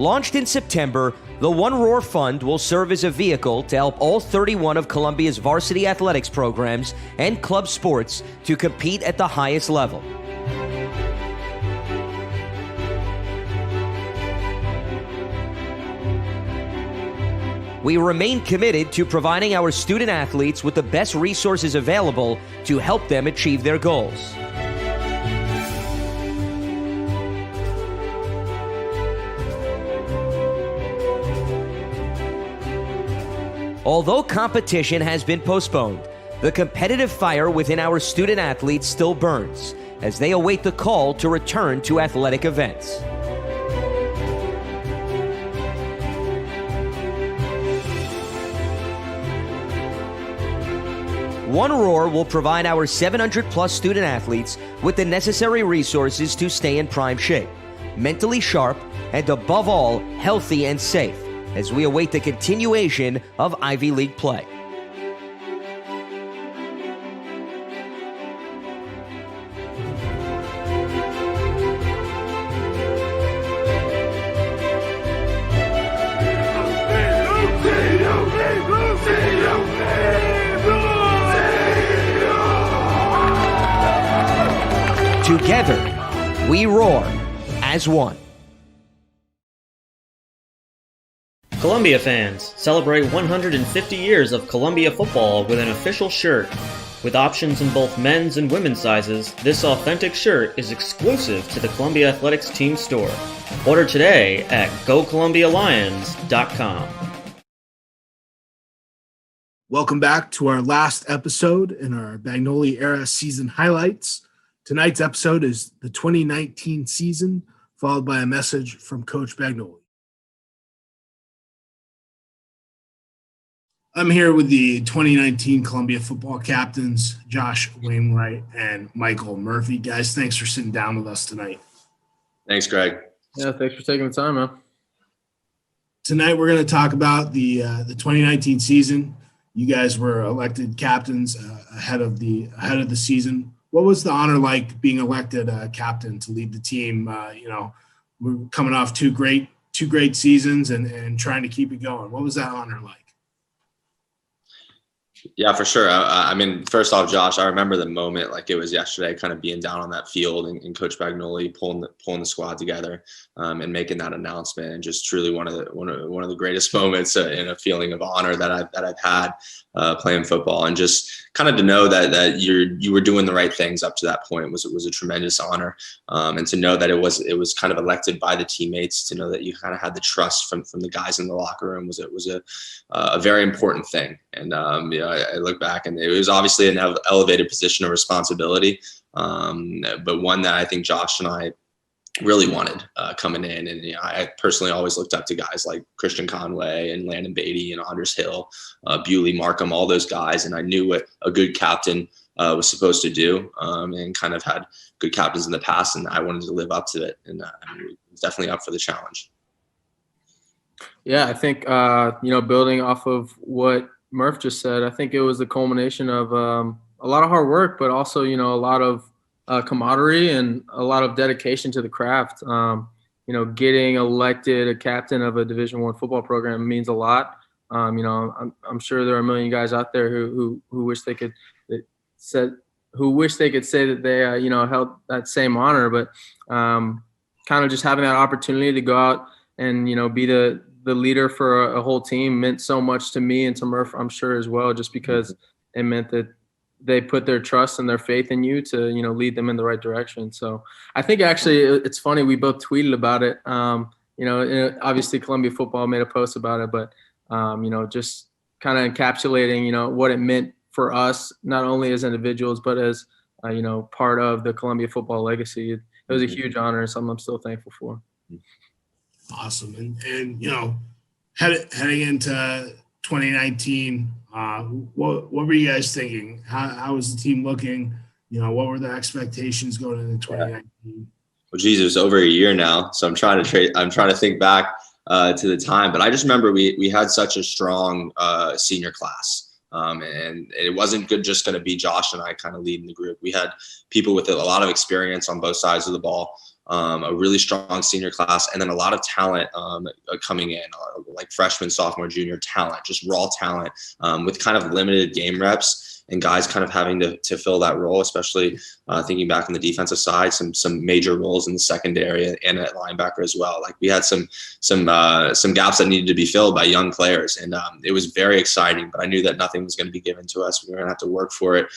Launched in September, the One Roar Fund will serve as a vehicle to help all 31 of Columbia's varsity athletics programs and club sports to compete at the highest level. We remain committed to providing our student athletes with the best resources available to help them achieve their goals. Although competition has been postponed, the competitive fire within our student athletes still burns as they await the call to return to athletic events. One Roar will provide our 700-plus student athletes with the necessary resources to stay in prime shape, mentally sharp, and above all, healthy and safe, as we await the continuation of Ivy League play. Together, we roar as one. Columbia fans, celebrate 150 years of Columbia football with an official shirt. With options in both men's and women's sizes, this authentic shirt is exclusive to the Columbia Athletics team store. Order today at GoColumbiaLions.com. Welcome back to our last episode in our Bagnoli era season highlights. Tonight's episode is the 2019 season, followed by a message from Coach Bagnoli. I'm here with the 2019 Columbia football captains, Josh Wainwright and Michael Murphy. Guys, thanks for sitting down with us tonight. Thanks, Greg. Yeah, thanks for taking the time, man. Tonight we're going to talk about the 2019 season. You guys were elected captains ahead of the season. What was the honor like being elected captain to lead the team? We're coming off two great seasons and trying to keep it going. What was that honor like? Yeah, for sure. I mean, first off, Josh, I remember the moment like it was yesterday, kind of being down on that field and Coach Bagnoli pulling the squad together and making that announcement, and just truly one of the greatest moments and a feeling of honor that I've had playing football, and just kind of to know that you were doing the right things up to that point was a tremendous honor, and to know that it was kind of elected by the teammates, to know that you kind of had the trust from the guys in the locker room was a very important thing. And I look back and it was obviously an elevated position of responsibility, but one that I think Josh and I really wanted coming in. And I personally always looked up to guys like Christian Conway and Landon Beatty and Anders Hill, Bewley, Markham, all those guys. And I knew what a good captain was supposed to do, and kind of had good captains in the past, and I wanted to live up to it. And I was definitely up for the challenge. Yeah, I think, building off of what Murph just said, I think it was the culmination of a lot of hard work, but also, a lot of camaraderie and a lot of dedication to the craft. Getting elected a captain of a Division I football program means a lot. I'm sure there are a million guys out there who wish they could say that they held that same honor, but kind of just having that opportunity to go out and be the leader for a whole team meant so much to me and to Murph, I'm sure, as well, just because it meant that they put their trust and their faith in you to, lead them in the right direction. So I think actually it's funny, we both tweeted about it. Obviously Columbia football made a post about it, but, just kind of encapsulating, what it meant for us, not only as individuals, but as, part of the Columbia football legacy. It was a huge honor and something I'm still thankful for. Awesome. And heading into 2019, what were you guys thinking? How was the team looking? What were the expectations going into 2019? Well, geez, it was over a year now, so I'm trying to think back to the time. But I just remember we had such a strong senior class, and it wasn't just going to be Josh and I kind of leading the group. We had people with a lot of experience on both sides of the ball. a really strong senior class, and then a lot of talent coming in, like freshman, sophomore, junior talent, just raw talent with kind of limited game reps. And guys kind of having to fill that role, especially thinking back on the defensive side, some major roles in the secondary and at linebacker as well. Like we had some gaps that needed to be filled by young players, and it was very exciting. But I knew that nothing was going to be given to us. We were going to have to work for it,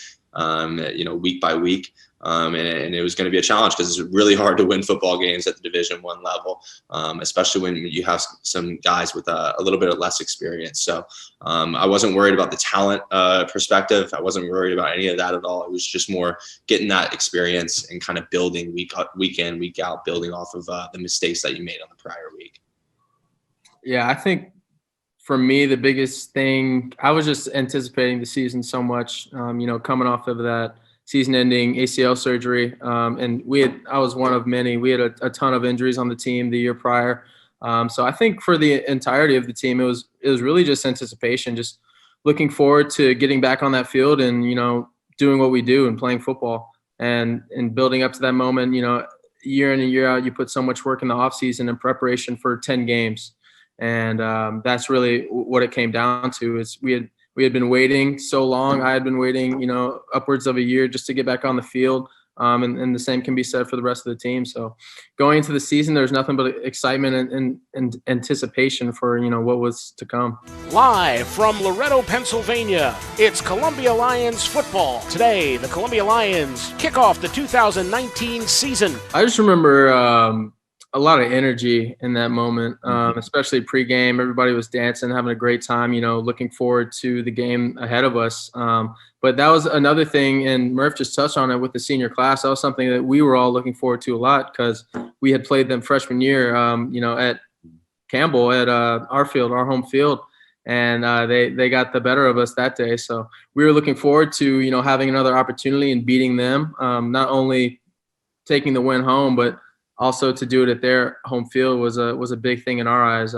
week by week. And it was going to be a challenge because it's really hard to win football games at the Division I level, especially when you have some guys with a little bit of less experience. So I wasn't worried about the talent perspective. I wasn't worried about any of that at all. It was just more getting that experience and kind of building week in, week out, building off of the mistakes that you made on the prior week. Yeah, I think for me, the biggest thing, I was just anticipating the season so much, coming off of that season-ending ACL surgery, and I was one of many. We had a ton of injuries on the team the year prior, so I think for the entirety of the team, it was really just anticipation, just looking forward to getting back on that field and doing what we do and playing football, and building up to that moment. Year in and year out, you put so much work in the offseason in preparation for 10 games, and that's really what it came down to. Is we had been waiting so long. I had been waiting, upwards of a year just to get back on the field. And the same can be said for the rest of the team. So going into the season, there's nothing but excitement and anticipation for, what was to come. Live from Loretto, Pennsylvania, it's Columbia Lions football. Today, the Columbia Lions kick off the 2019 season. I just remember a lot of energy in that moment, especially pregame. Everybody was dancing, having a great time, looking forward to the game ahead of us. But that was another thing, and Murph just touched on it with the senior class. That was something that we were all looking forward to a lot because we had played them freshman year, at Campbell at our home field, and they got the better of us that day. So we were looking forward to, having another opportunity and beating them, not only taking the win home, but also to do it at their home field was a big thing in our eyes.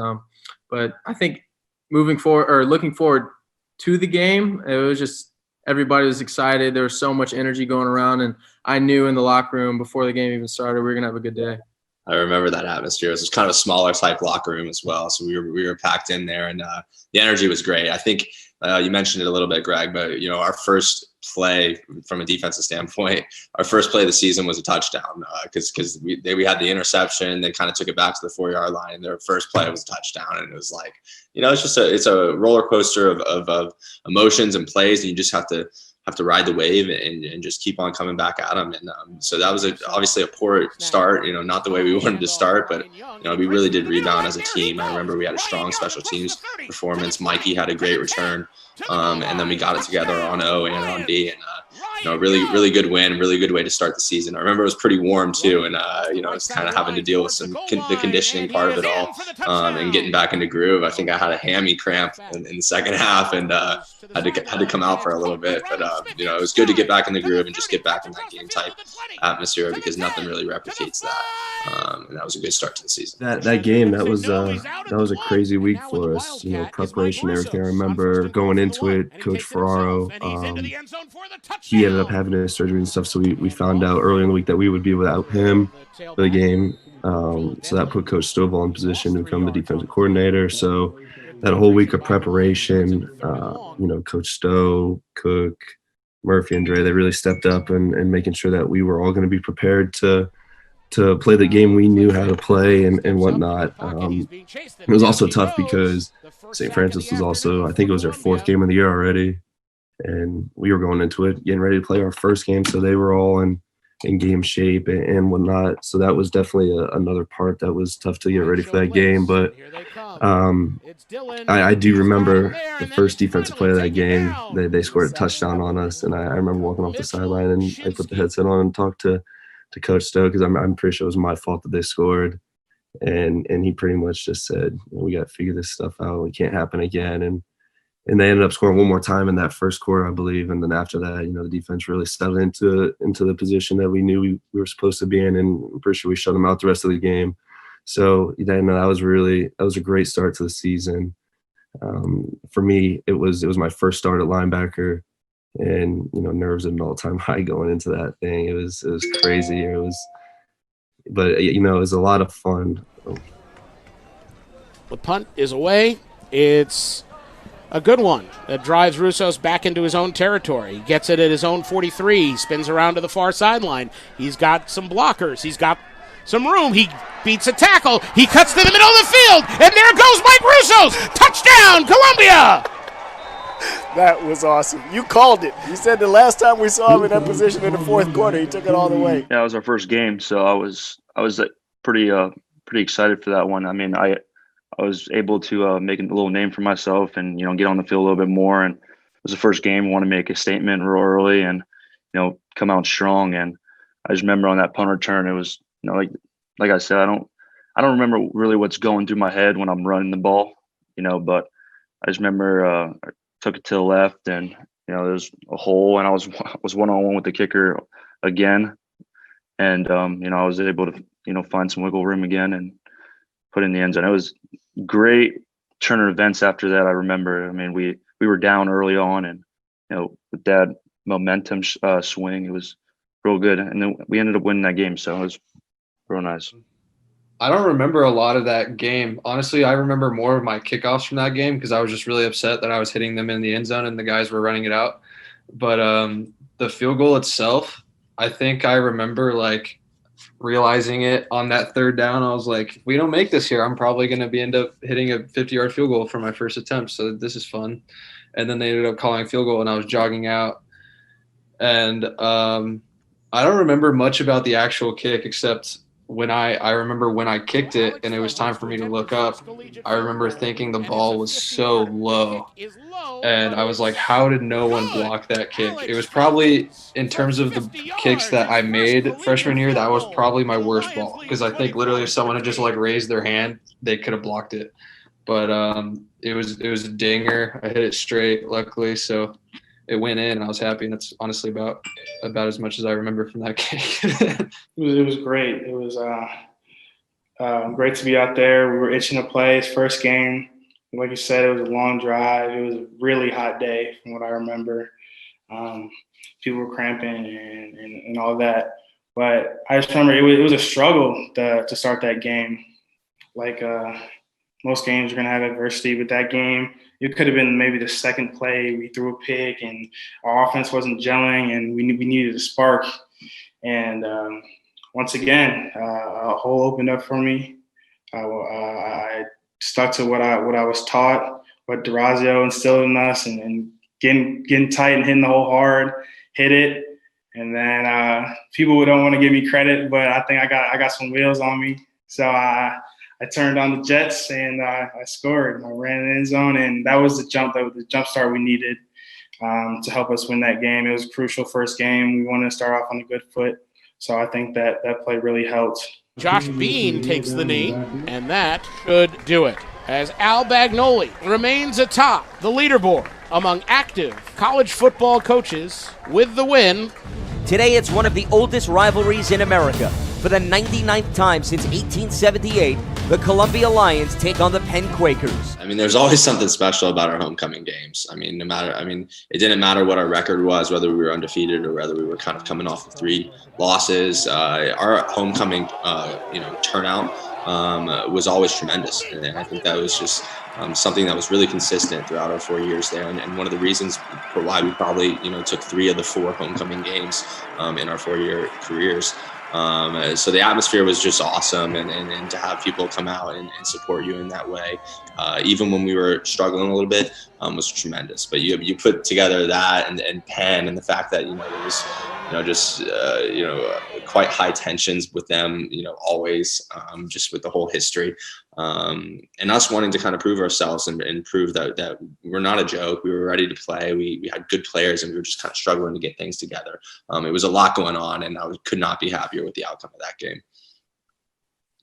But I think looking forward to the game, it was just everybody was excited. There was so much energy going around, and I knew in the locker room before the game even started we were gonna have a good day. I remember that atmosphere. It was kind of a smaller type locker room as well, so we were packed in there, and the energy was great. I think you mentioned it a little bit, Greg, but our first play from a defensive standpoint, our first play of the season was a touchdown because we had the interception. They kind of took it back to the 4-yard line, and their first play was a touchdown. And it was like, it's a roller coaster of emotions and plays, and you just have to ride the wave and just keep on coming back at them. And so that was obviously a poor start, not the way we wanted to start, but we really did rebound as a team. I remember we had a strong special teams performance. Mikey had a great return, and then we got it together on O and on D, and really, really good win, really good way to start the season. I remember it was pretty warm too, and it's kind of having to deal with the conditioning part of it all, and getting back into groove. I think I had a hammy cramp in the second half, and had to come out for a little bit. But it was good to get back in the groove and just get back in that game type atmosphere because nothing really replicates that. And that was a good start to the season. That game that was a crazy week for us. Preparation, everything. I remember going into it, Coach Ferraro. He ended up having his surgery and stuff, so we found out early in the week that we would be without him for the game. So that put Coach Stovall in position to become the defensive coordinator. So that whole week of preparation, Coach Stowe, Cook, Murphy, and Dre, they really stepped up and making sure that we were all going to be prepared to play the game we knew how to play and whatnot. It was also tough because St. Francis was also, I think it was their 4th game of the year already. And we were going into it, getting ready to play our first game. So they were all in game shape and whatnot. So that was definitely another part that was tough to get ready for that game. But I do remember the first defensive play of that game. They scored a touchdown on us. And I remember walking off the sideline and I put the headset on and talked to Coach Stowe because I'm pretty sure it was my fault that they scored. And he pretty much just said, we got to figure this stuff out. It can't happen again. And they ended up scoring one more time in that first quarter, I believe. And then after that, the defense really settled into the position that we knew we were supposed to be in. And I'm pretty sure we shut them out the rest of the game. So that was a great start to the season. For me, it was my first start at linebacker, and nerves at an all-time high going into that thing. It was crazy. but it was a lot of fun. The punt is away. It's a good one that drives Russos back into his own territory. He gets it at his own 43. He spins around to the far sideline. He's got some blockers. He's got some room. He beats a tackle. He cuts to the middle of the field, and there goes Mike Russos. Touchdown, Columbia! That was awesome. You called it. You said the last time we saw him in that position in the fourth quarter, he took it all the way. Yeah, it was our first game, so I was pretty excited for that one. I mean, I was able to make a little name for myself and get on the field a little bit more. And it was the first game. I want to make a statement real early and come out strong. And I just remember on that punt return, it was like I said, I don't remember really what's going through my head when I'm running the ball, but I just remember I took it to the left and there's a hole and I was one-on-one with the kicker again. And I was able to find some wiggle room again and put in the end zone. It was great turn of events after that. I remember, I mean, we were down early on and, with that momentum swing, it was real good. And then we ended up winning that game. So it was real nice. I don't remember a lot of that game. Honestly, I remember more of my kickoffs from that game because I was just really upset that I was hitting them in the end zone and the guys were running it out. But the field goal itself, I think I remember realizing it on that third down. I was like, if we don't make this here, I'm probably going to end up hitting a 50-yard field goal for my first attempt. So this is fun. And then they ended up calling a field goal and I was jogging out. And I don't remember much about the actual kick except when I remember when I kicked it and it was time for me to look up, I remember thinking the ball was so low. And I was like, how did no one block that kick? It was probably, in terms of the kicks that I made freshman year, that was probably my worst ball. Because I think literally if someone had just raised their hand, they could have blocked it. But it was a dinger. I hit it straight, luckily. So it went in and I was happy. And that's honestly about as much as I remember from that kick. It was great. It was great to be out there. We were itching to play. His first game. Like you said, it was a long drive. It was a really hot day from what I remember. People were cramping and all that. But I just remember it was a struggle to start that game. Most games are going to have adversity. With that game, it could have been maybe the second play. We threw a pick and our offense wasn't gelling and we needed a spark. And once again, a hole opened up for me. I stuck to what I was taught, what Durazio instilled in us, and getting tight and hitting the hole hard, hit it. And then people don't want to give me credit, but I think I got some wheels on me. So I turned on the jets and I scored. I ran in the end zone, and that was the jump start we needed to help us win that game. It was a crucial first game. We wanted to start off on a good foot. So I think that play really helped. Josh Bean takes the knee, and that should do it, as Al Bagnoli remains atop the leaderboard among active college football coaches with the win. Today, it's one of the oldest rivalries in America. For the 99th time since 1878, the Columbia Lions take on the Penn Quakers. I mean, there's always something special about our homecoming games. I mean, it didn't matter what our record was, whether we were undefeated or whether we were kind of coming off of 3 losses. Our homecoming, turnout was always tremendous. And I think that was just something that was really consistent throughout our 4 years there. And one of the reasons for why we probably, took 3 of the 4 homecoming games in our 4-year careers. So the atmosphere was just awesome, and to have people come out and support you in that way, even when we were struggling a little bit, was tremendous. But you put together that and Penn, and the fact that there was quite high tensions with them, always, just with the whole history, and us wanting to kind of prove ourselves and prove that we're not a joke. We were ready to play. We had good players, and we were just kind of struggling to get things together. It was a lot going on, and I could not be happier with the outcome of that game.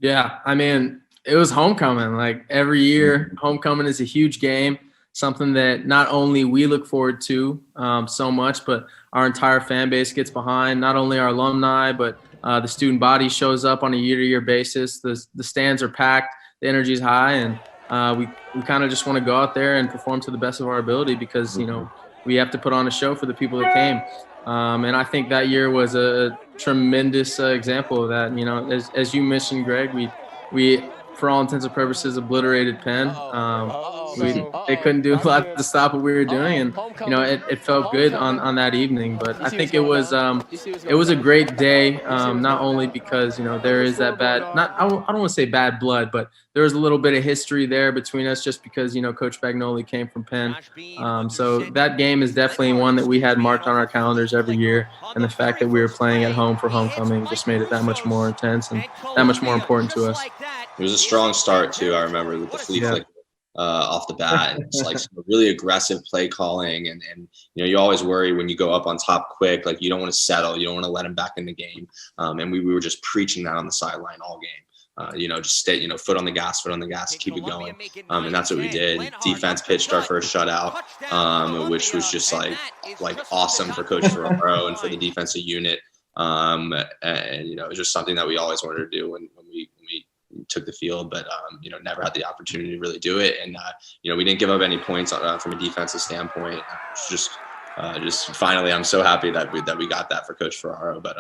Yeah, I mean, it was homecoming. Every year, homecoming is a huge game, something that not only we look forward to so much, but our entire fan base gets behind. Not only our alumni, but the student body shows up on a year-to-year basis. The stands are packed, the energy is high, and we kind of just want to go out there and perform to the best of our ability because, we have to put on a show for the people that came. And I think that year was a tremendous example of that. You know, as you mentioned, Greg, we for all intents and purposes obliterated Penn. They couldn't do a lot to stop what we were doing, and you know it felt good on that evening. But I think it was a great day, not only because you know there is that I don't want to say bad blood, but there was a little bit of history there between us just because you know Coach Bagnoli came from Penn. So that game is definitely one that we had marked on our calendars every year, and the fact that we were playing at home for homecoming just made it that much more intense and that much more important to us. It was a strong start too. I remember with the flea flick off the bat. It's like some really aggressive play calling, and you know you always worry when you go up on top quick, like you don't want to settle, you don't want to let him back in the game. And we were just preaching that on the sideline all game. You know, just stay, you know, foot on the gas, keep it going. And that's what we did. Defense pitched our first shutout, which was just like awesome for Coach Ferraro and for the defensive unit. And you know, it was just something that we always wanted to do when we took the field, but you know, never had the opportunity to really do it. And you know, we didn't give up any points from a defensive standpoint. Just finally, I'm so happy that we got that for Coach Ferraro. But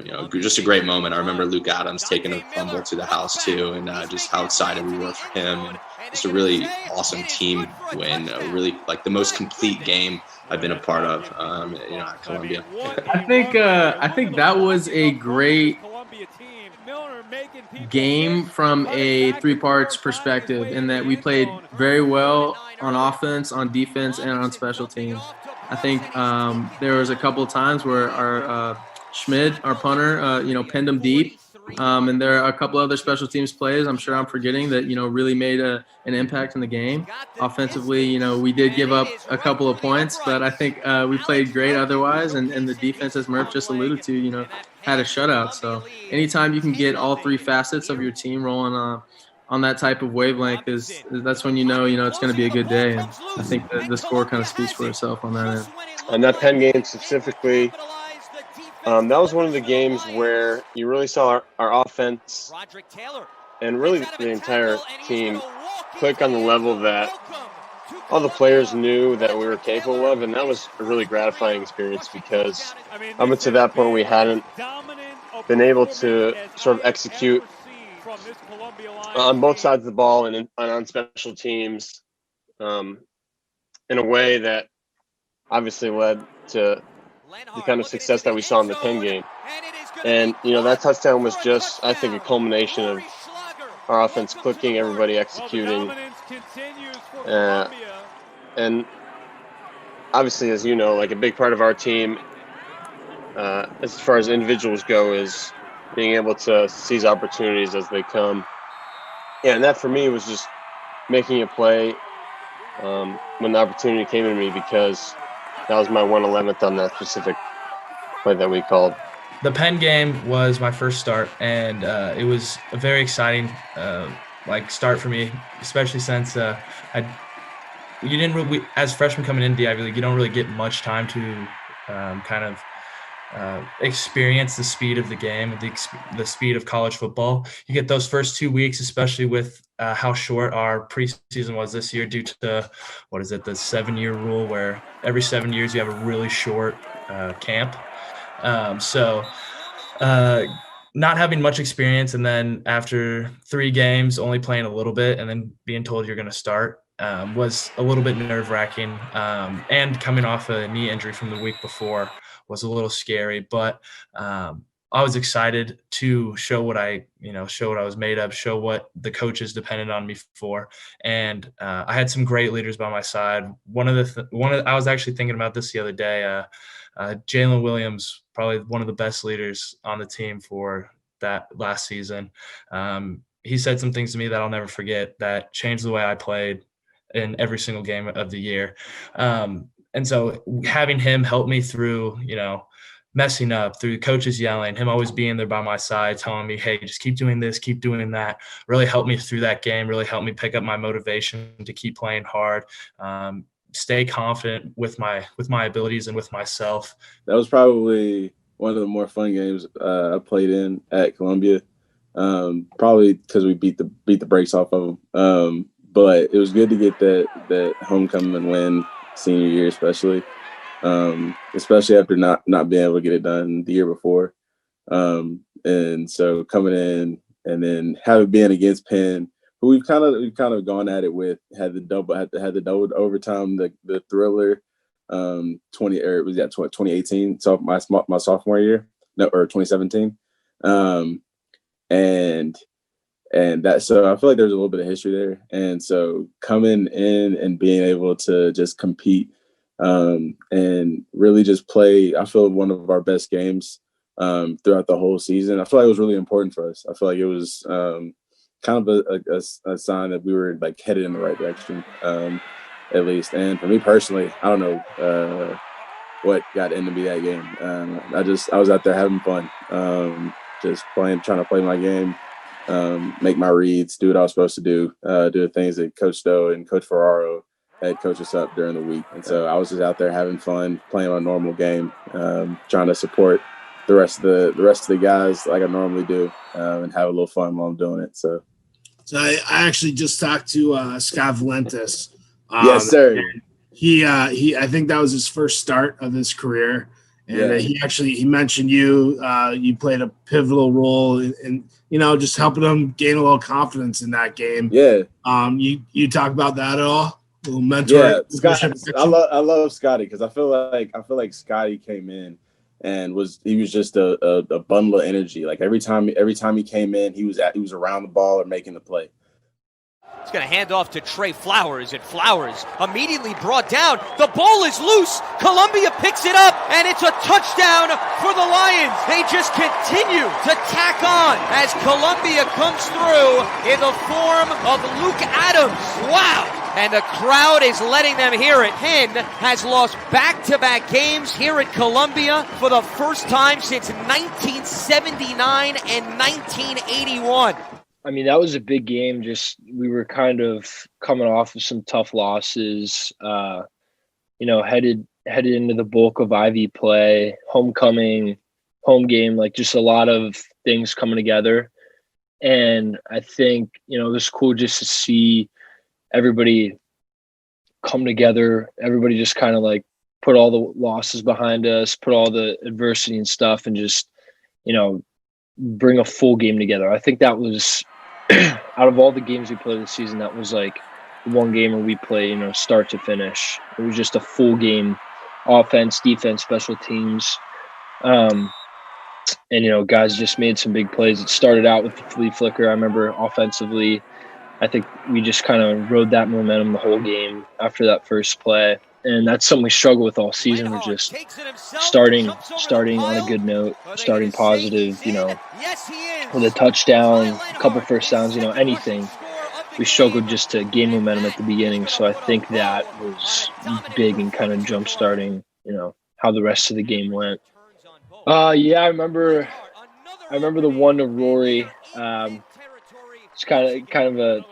you know, just a great moment. I remember Luke Adams taking a fumble to the house too, and just how excited we were for him. And just a really awesome team win. Really like the most complete game I've been a part of. You know, at Columbia. I think that was a great game from a three parts perspective in that we played very well on offense, on defense, and on special teams. I think there was a couple of times where our Schmid, our punter, you know, pinned him deep. And there are a couple other special teams plays I'm sure I'm forgetting that, you know, really made an impact in the game. Offensively, you know, we did give up a couple of points, but I think we played great otherwise. And the defense, as Murph just alluded to, you know, had a shutout. So anytime you can get all three facets of your team rolling on that type of wavelength that's when you know it's going to be a good day. And I think the score kind of speaks for itself on that end. On that Penn game specifically, that was one of the games where you really saw our offense and really the entire team click on the level that all the players knew that we were capable of, and that was a really gratifying experience because up until that point we hadn't been able to sort of execute on both sides of the ball and on special teams in a way that obviously led to the kind of success that we saw in the Penn game. And, you know, that touchdown was just, I think, a culmination of our offense clicking, everybody executing. And obviously, as you know, like a big part of our team, as far as individuals go, is being able to seize opportunities as they come. Yeah, and that for me was just making a play when the opportunity came to me because that was my 1/11th on that specific play that we called. The Penn game was my first start, and it was a very exciting start for me, especially since as freshmen coming into the Ivy League, you don't really get much time to experience the speed of the game, the speed of college football. You get those first 2 weeks, especially with how short our preseason was this year due to the 7-year rule where every 7 years you have a really short camp. So not having much experience, and then after 3 games only playing a little bit and then being told you're going to start was a little bit nerve-wracking. And coming off a knee injury from the week before was a little scary, but I was excited to show what I was made of, show what the coaches depended on me for. And I had some great leaders by my side. I was actually thinking about this the other day. Jalen Williams, probably one of the best leaders on the team for that last season. He said some things to me that I'll never forget that changed the way I played in every single game of the year. And so having him help me through, messing up, through coaches yelling, him always being there by my side, telling me, hey, just keep doing this, keep doing that, really helped me through that game, really helped me pick up my motivation to keep playing hard, stay confident with my abilities and with myself. That was probably one of the more fun games I played in at Columbia, probably because we beat the brakes off of them. But it was good to get that homecoming win senior year, especially after not being able to get it done the year before. And so coming in and then being against Penn, who we've kind of gone at it with, had the double overtime, the thriller, 2018, so my sophomore year, or 2017, and that, so I feel like there's a little bit of history there. And so coming in and being able to just compete and really just play, I feel one of our best games throughout the whole season. I feel like it was really important for us. I feel like it was kind of a sign that we were like headed in the right direction, at least. And for me personally, I don't know what got into me that game. I was out there having fun, just trying to play my game, make my reads, do what I was supposed to do the things that Coach Stowe and Coach Ferraro had coached us up during the week. And so I was just out there having fun, playing my normal game, trying to support the rest of the guys like I normally do, and have a little fun while I'm doing it. So I actually just talked to Scott Valentis. Yes, sir. He I think that was his first start of his career, and he mentioned you played a pivotal role in just helping him gain a little confidence in that game. Yeah. You talk about that at all? A little mentor. Yeah, Scott, I love Scotty, because I feel like Scotty came in and he was just a bundle of energy. Like every time he came in, he was around the ball or making the play. It's going to hand off to Trey Flowers, and Flowers immediately brought down. The ball is loose. Columbia picks it up, and it's a touchdown for the Lions. They just continue to tack on as Columbia comes through in the form of Luke Adams. Wow. And the crowd is letting them hear it. Penn has lost back-to-back games here at Columbia for the first time since 1979 and 1981. I mean, that was a big game. We were kind of coming off of some tough losses, headed into the bulk of Ivy play, homecoming, home game, like just a lot of things coming together. And I think, it was cool just to see everybody come together. Everybody just kind of like put all the losses behind us, put all the adversity and stuff, and just, bring a full game together. I think that was, out of all the games we played this season, that was like one game where we play, start to finish. It was just a full game, offense, defense, special teams. And, guys just made some big plays. It started out with the flea flicker. I remember offensively, I think we just kind of rode that momentum the whole game after that first play. And that's something we struggle with all season. We're just starting on a good note, starting positive, with a touchdown, a couple first downs, anything. We struggled just to gain momentum at the beginning. So I think that was big in kind of jump-starting, how the rest of the game went. I remember the one to Rory. It's kind of a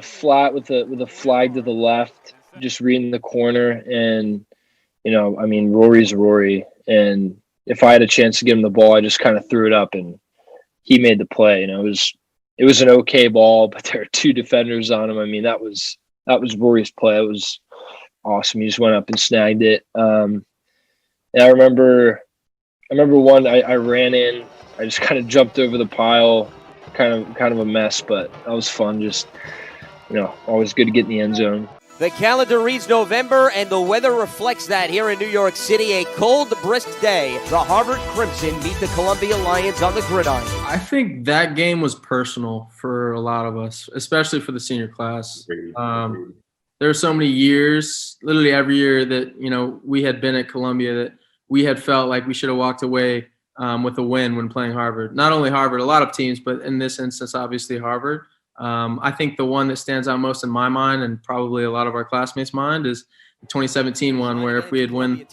flat with a flag to the left, just reading the corner. And, Rory's Rory. And if I had a chance to give him the ball, I just kind of threw it up and he made the play. It was an okay ball, but there are two defenders on him. That was Rory's play. It was awesome. He just went up and snagged it. And I remember one, I ran in, I just kind of jumped over the pile, kind of a mess, but that was fun. Just, always good to get in the end zone. The calendar reads November, and the weather reflects that here in New York City. A cold, brisk day. The Harvard Crimson meet the Columbia Lions on the gridiron. I think that game was personal for a lot of us, especially for the senior class. There are so many years, literally every year that, we had been at Columbia, that we had felt like we should have walked away with a win when playing Harvard. Not only Harvard, a lot of teams, but in this instance, obviously Harvard. I think the one that stands out most in my mind, and probably a lot of our classmates' mind, is the 2017 one, where if we had won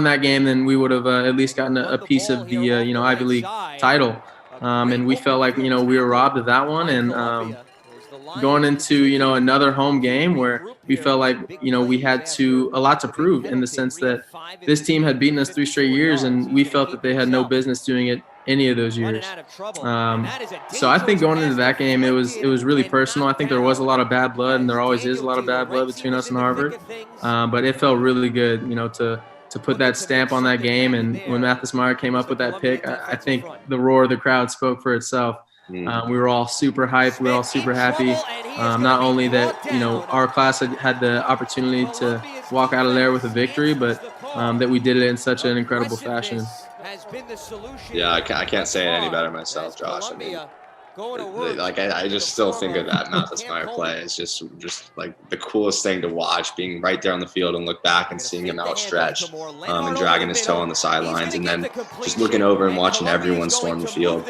that game, then we would have at least gotten a piece of the Ivy League title. And we felt like we were robbed of that one. And going into another home game where we felt like we had a lot to prove, in the sense that this team had beaten us 3 straight years, and we felt that they had no business doing it any of those years. So I think going into that game, it was really personal. I think there was a lot of bad blood, and there always is a lot of bad blood between us and Harvard. But it felt really good, to put that stamp on that game. And when Mathis Meyer came up with that pick, I think the roar of the crowd spoke for itself. We were all super hyped. We were all super happy. Not only that, our class had the opportunity to walk out of there with a victory, but that we did it in such an incredible fashion. Yeah, I can't say it any better myself, Josh. I mean, I just still think of that Mathis Meyer play as just like the coolest thing to watch, being right there on the field and look back and seeing him outstretched and dragging his toe on the sidelines, and then just looking over and watching everyone storm the field.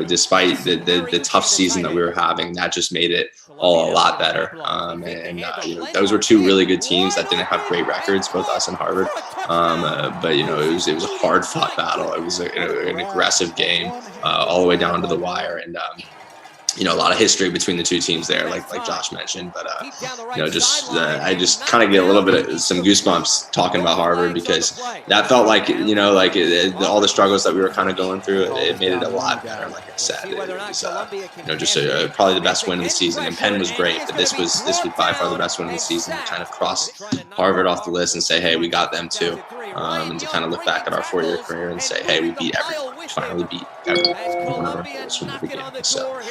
Despite the tough season that we were having, that just made it all a lot better. Those were two really good teams that didn't have great records, both us and Harvard. But it was a hard fought battle. It was an aggressive game all the way down to the wire. And, a lot of history between the two teams there, like Josh mentioned. But, I just kind of get a little bit of some goosebumps talking about Harvard, because that felt like, all the struggles that we were kind of going through, it made it a lot better. Like I said, it was, probably the best win of the season. And Penn was great, but this was by far the best win of the season, to kind of cross Harvard off the list and say, hey, we got them too. And to kind of look back at our 4-year career and say, hey, we beat everyone. We finally beat everyone. One of our goals from the beginning. So,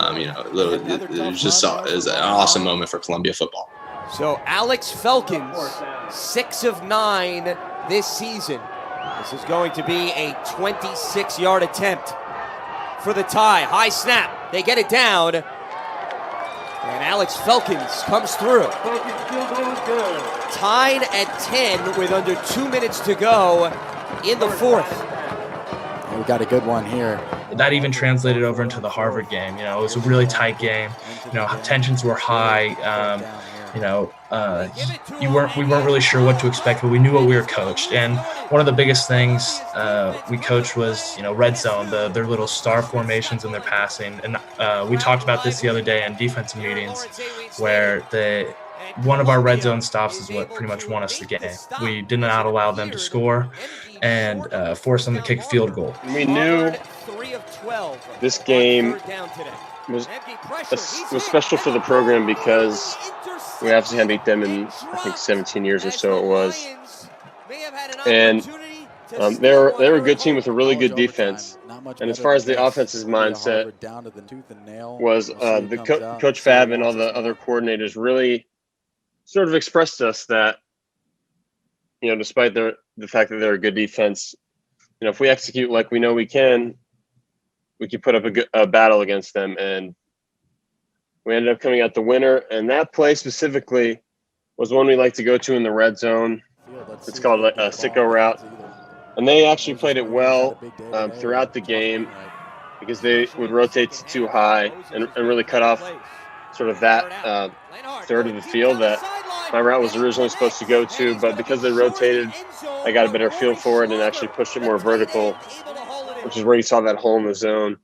it was an awesome moment for Columbia football. So Alex Felkins, 6 of 9 this season. This is going to be a 26-yard attempt for the tie. High snap. They get it down. And Alex Felkins comes through. Tied at 10 with under 2 minutes to go in the fourth. We got a good one here. That even translated over into the Harvard game. It was a really tight game. Tensions were high. We weren't really sure what to expect, but we knew what we were coached. And one of the biggest things we coached was, red zone, their little star formations in their passing. And we talked about this the other day in defensive meetings, where one of our red zone stops is what pretty much won us the game. We did not allow them to score and force them to kick a field goal. We knew this game was special for the program because we obviously hadn't beat them in, I think, 17 years or so it was. And they were a good team with a really good defense. And as far as the offense's mindset was, Coach Fab and all the other coordinators really sort of expressed to us that, despite the fact that they're a good defense, if we execute like we know we can put up a battle against them. And we ended up coming out the winner. And that play specifically was one we like to go to in the red zone. It's called a sicko route. And they actually played it well throughout the game, because they would rotate to too high and really cut off sort of that third of the field that my route was originally supposed to go to. But because they rotated, I got a better feel for it and actually pushed it more vertical, which is where you saw that hole in the zone.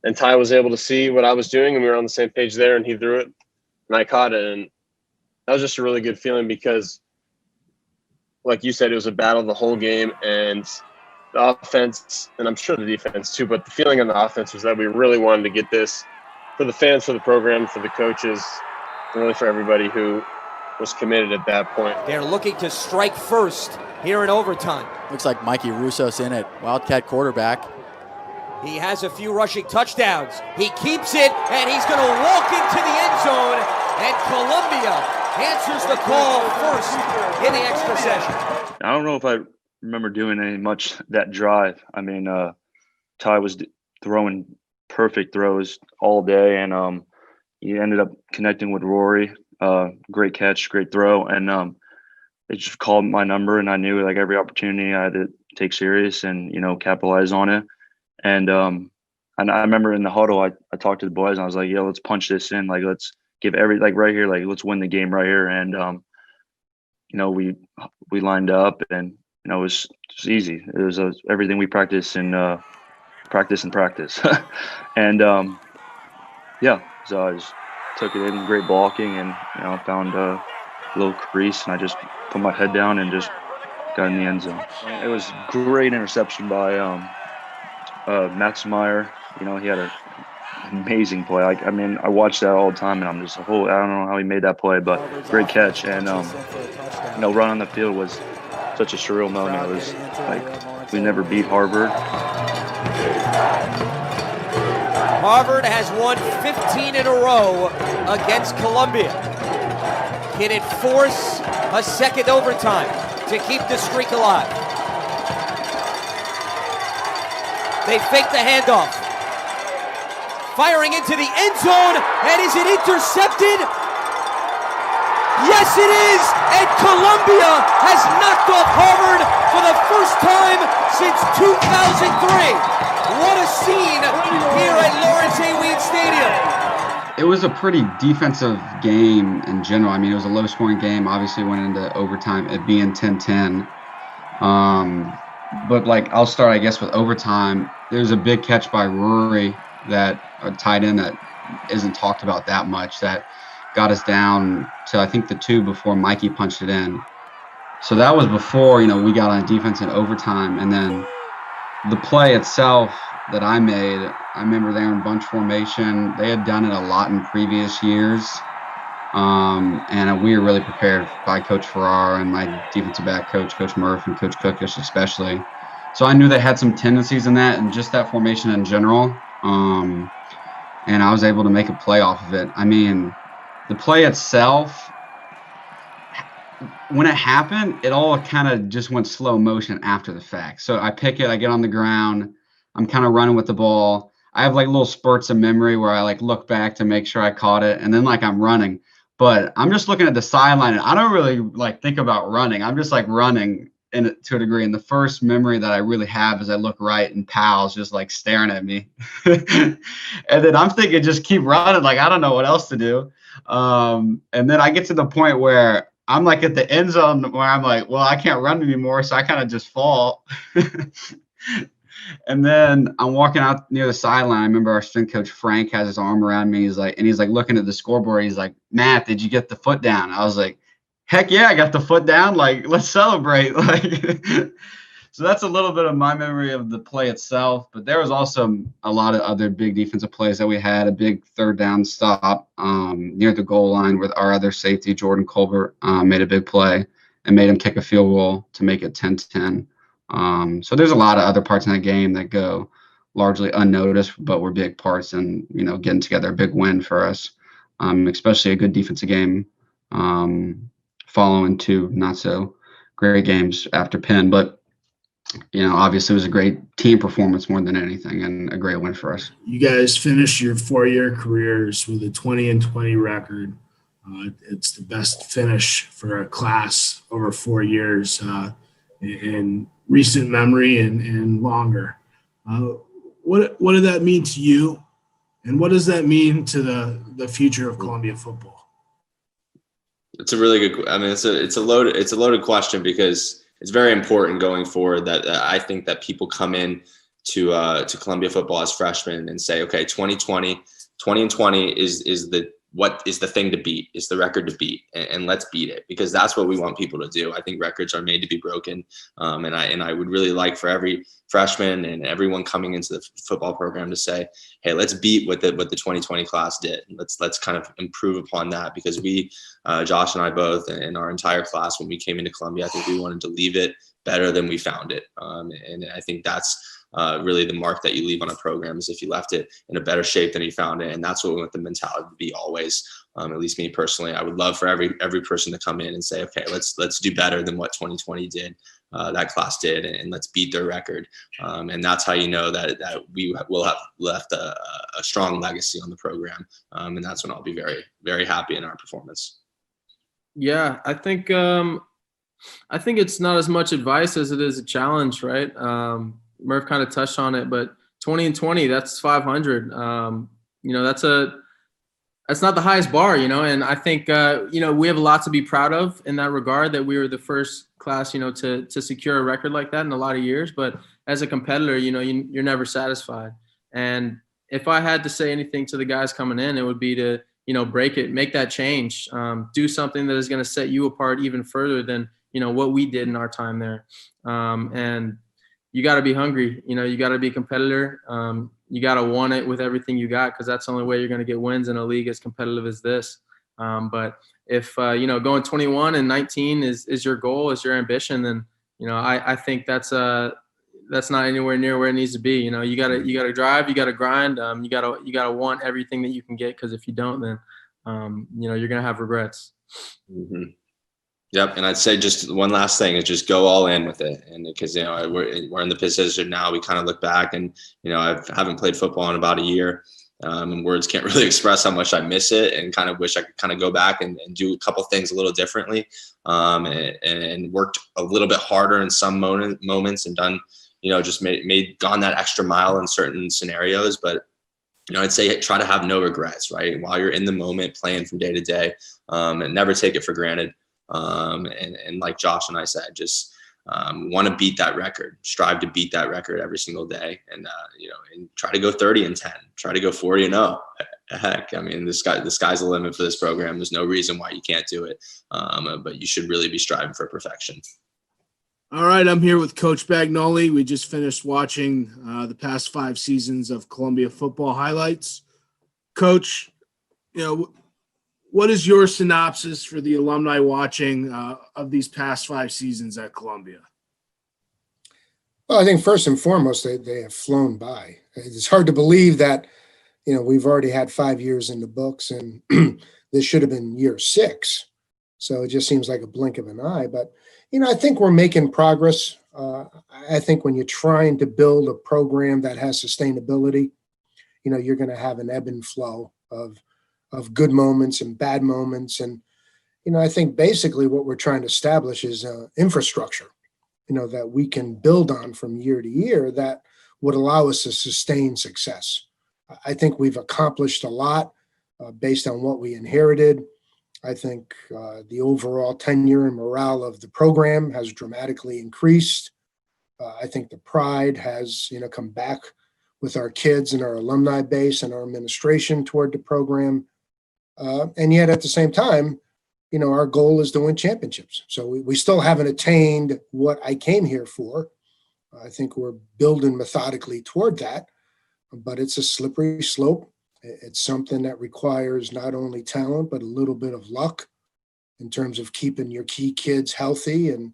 And Ty was able to see what I was doing, and we were on the same page there, and he threw it, and I caught it. And that was just a really good feeling because, like you said, it was a battle the whole game, and the offense, and I'm sure the defense too, but the feeling on the offense was that we really wanted to get this for the fans, for the program, for the coaches, and really for everybody who was committed at that point. They're looking to strike first here in overtime. Looks like Mikey Russo's in it, Wildcat quarterback. He has a few rushing touchdowns. He keeps it, and he's going to walk into the end zone, and Columbia answers the call first in the extra session. I don't know if I remember doing any much that drive. I mean, Ty was throwing perfect throws all day, and he ended up connecting with Rory. Great catch, great throw, and they just called my number, and I knew like every opportunity I had to take serious and capitalize on it. And I remember in the huddle, I talked to the boys, and I was like, "Yo, let's punch this in. Like, let's give right here. Like, let's win the game right here." And we lined up, and it was just easy. It was everything we practice and practice. And so I just took it in, great blocking, and found a little crease, and I just put my head down and just got in the end zone. It was great interception by Max Meyer, he had an amazing play. I mean, I watch that all the time, and I'm just I don't know how he made that play, but great catch. And run on the field was such a surreal moment. It was like we never beat Harvard. Harvard has won 15 in a row against Columbia. Can it force a second overtime to keep the streak alive? They fake the handoff. Firing into the end zone, and is it intercepted? Yes, it is, and Columbia has knocked off Harvard for the first time since 2003. What a scene here at Lawrence A. Weed Stadium. It was a pretty defensive game in general. I mean, it was a low-scoring game. Obviously, went into overtime, it being 10-10. But, I'll start, I guess, with overtime. There's a big catch by Rory, that a tight end that isn't talked about that much, that got us down to, I think, the 2 before Mikey punched it in. So that was before, we got on defense in overtime. And then the play itself that I made, I remember they were in bunch formation. They had done it a lot in previous years. And we were really prepared by Coach Farrar and my defensive back coach, Coach Murph, and Coach Cookish especially. So I knew they had some tendencies in that and just that formation in general. And I was able to make a play off of it. I mean, the play itself, when it happened, it all kind of just went slow motion after the fact. So I pick it, I get on the ground, I'm kind of running with the ball. I have little spurts of memory where I look back to make sure I caught it, and then I'm running. But I'm just looking at the sideline, and I don't really think about running. I'm just running to a degree. And the first memory that I really have is I look right and Powell's just staring at me. And then I'm thinking, just keep running. I don't know what else to do. And then I get to the point where I'm at the end zone where I'm well, I can't run anymore. So I kind of just fall. And then I'm walking out near the sideline. I remember our strength coach, Frank, has his arm around me. He's looking at the scoreboard. He's like, Matt, did you get the foot down? I was like, heck yeah, I got the foot down. Let's celebrate. So that's a little bit of my memory of the play itself. But there was also a lot of other big defensive plays that we had. A big third down stop near the goal line with our other safety, Jordan Colbert, made a big play and made him kick a field goal to make it 10-10. So there's a lot of other parts in that game that go largely unnoticed, but were big parts in, getting together a big win for us, especially a good defensive game following 2 not so great games after Penn. But, obviously it was a great team performance more than anything and a great win for us. You guys finished your 4-year careers with a 20-20 record. It's the best finish for a class over 4 years in recent memory and longer. What did that mean to you, and what does that mean to the future of Columbia football? It's a really good. I mean, it's a loaded question because it's very important going forward that I think that people come in to Columbia football as freshmen and say, okay, 2020 is the thing to beat, is the record to beat, and let's beat it, because that's what we want people to do. I think records are made to be broken, and I would really like for every freshman and everyone coming into the football program to say, hey, let's beat what the 2020 class did. Let's kind of improve upon that, because we, Josh and I both, and our entire class, when we came into Columbia, I think we wanted to leave it better than we found it, and I think that's really the mark that you leave on a program, is if you left it in a better shape than you found it. And that's what we want the mentality to be always. At least me personally, I would love for every person to come in and say, okay, let's do better than what 2020 did, that class did, and let's beat their record. And that's how you know that we will have left a strong legacy on the program. And that's when I'll be very, very happy in our performance. Yeah, I think it's not as much advice as it is a challenge, right? Murph kind of touched on it, but 20-20, that's 500. That's not the highest bar, and I think, we have a lot to be proud of in that regard, that we were the first class, to secure a record like that in a lot of years. But as a competitor, you're never satisfied. And if I had to say anything to the guys coming in, it would be to, break it, make that change, do something that is going to set you apart even further than, what we did in our time there. And you got to be hungry. You got to be a competitor. You got to want it with everything you got, because that's the only way you're going to get wins in a league as competitive as this. But if, going 21 and 19 is your goal, is your ambition, then, I think that's not anywhere near where it needs to be. You gotta drive, you gotta grind, you gotta want everything that you can get, because if you don't, then, you're going to have regrets. Mm-hmm. Yep. And I'd say just one last thing is just go all in with it. And because, we're in the position now, we kind of look back and, I haven't played football in about a year. And words can't really express how much I miss it, and kind of wish I could kind of go back and do a couple things a little differently, and worked a little bit harder in some moments and done, just gone that extra mile in certain scenarios. But, I'd say try to have no regrets, right? While you're in the moment, playing from day to day, and never take it for granted. And like Josh and I said, just want to beat that record, strive to beat that record every single day, and and try to go 30-10, try to go 40-0. Heck, I mean, the sky's the limit for this program. There's no reason why you can't do it, but you should really be striving for perfection. All right, I'm here with Coach Bagnoli. We just finished watching the past 5 seasons of Columbia football highlights. Coach, what is your synopsis for the alumni watching of these past 5 seasons at Columbia? Well, I think first and foremost, they have flown by. It's hard to believe that, we've already had 5 years in the books, and this should have been year 6. So it just seems like a blink of an eye. But, I think we're making progress. I think when you're trying to build a program that has sustainability, you're going to have an ebb and flow of good moments and bad moments. And, I think basically what we're trying to establish is infrastructure, that we can build on from year to year that would allow us to sustain success. I think we've accomplished a lot based on what we inherited. I think the overall tenure and morale of the program has dramatically increased. I think the pride has, come back with our kids and our alumni base and our administration toward the program. And yet at the same time, our goal is to win championships. So we still haven't attained what I came here for. I think we're building methodically toward that, but it's a slippery slope. It's something that requires not only talent, but a little bit of luck in terms of keeping your key kids healthy and,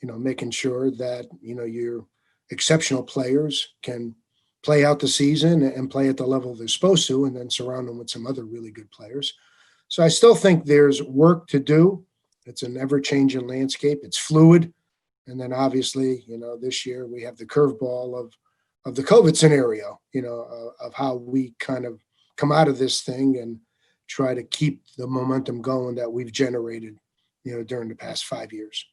making sure that, your exceptional players can play out the season and play at the level they're supposed to, and then surround them with some other really good players. So I still think there's work to do. It's an ever-changing landscape. It's fluid. And then obviously, this year we have the curveball of the COVID scenario, of how we kind of come out of this thing and try to keep the momentum going that we've generated, during the past 5 years.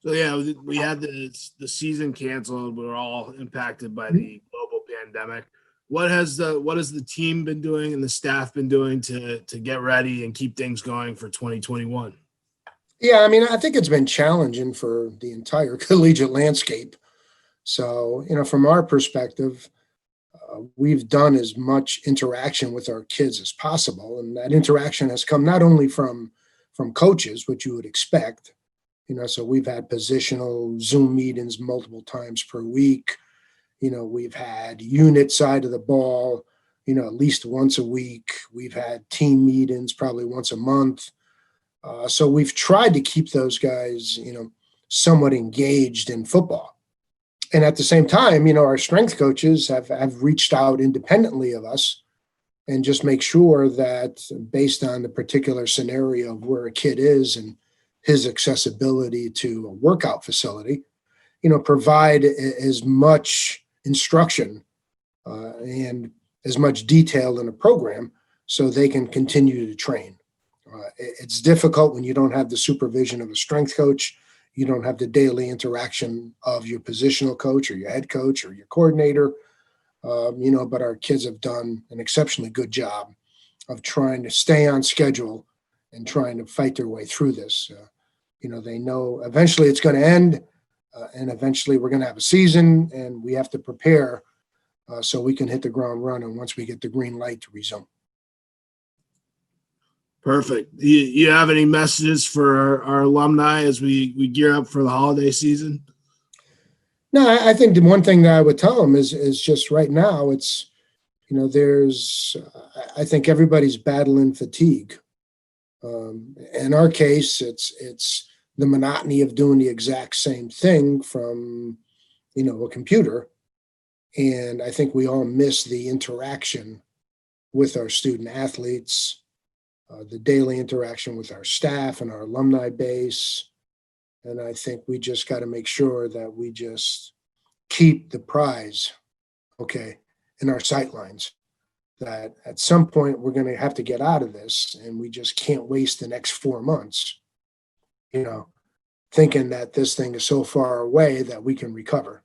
So yeah, we had the season canceled. We were all impacted by the global pandemic. What has the team been doing and the staff been doing to get ready and keep things going for 2021? Yeah, I mean, I think it's been challenging for the entire collegiate landscape. So, from our perspective, we've done as much interaction with our kids as possible. And that interaction has come not only from coaches, which you would expect, so we've had positional Zoom meetings multiple times per week. We've had unit side of the ball, at least once a week. We've had team meetings probably once a month. So we've tried to keep those guys, somewhat engaged in football. And at the same time, our strength coaches have reached out independently of us and just make sure that based on the particular scenario of where a kid is and his accessibility to a workout facility, provide as much instruction and as much detail in a program so they can continue to train. It's difficult when you don't have the supervision of a strength coach. You don't have the daily interaction of your positional coach or your head coach or your coordinator, but our kids have done an exceptionally good job of trying to stay on schedule and trying to fight their way through this. They know eventually it's going to end and eventually we're going to have a season and we have to prepare so we can hit the ground running once we get the green light to resume. Perfect. You have any messages for our alumni as we gear up for the holiday season? No, I think the one thing that I would tell them is just right now it's, I think everybody's battling fatigue. In our case, it's the monotony of doing the exact same thing from, a computer. And I think we all miss the interaction with our student athletes, the daily interaction with our staff and our alumni base. And I think we just got to make sure that we just keep the prize, in our sightlines. That at some point we're going to have to get out of this, and we just can't waste the next 4 months, thinking that this thing is so far away that we can recover.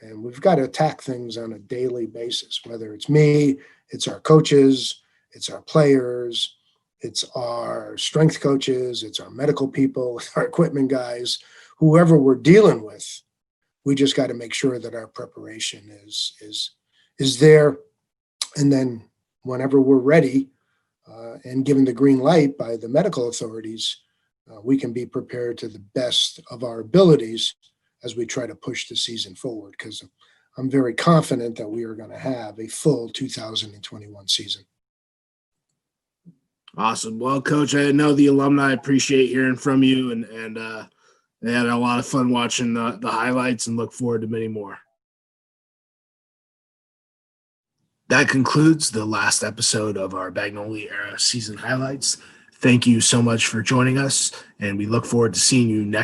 And we've got to attack things on a daily basis, whether it's me, it's our coaches, it's our players, it's our strength coaches, it's our medical people, our equipment guys, whoever we're dealing with. We just got to make sure that our preparation is there. And then whenever we're ready and given the green light by the medical authorities, we can be prepared to the best of our abilities as we try to push the season forward, because I'm very confident that we are going to have a full 2021 season. Awesome. Well, Coach, I know the alumni appreciate hearing from you, and they had a lot of fun watching the highlights and look forward to many more. That concludes the last episode of our Bagnoli Era season highlights. Thank you so much for joining us, and we look forward to seeing you next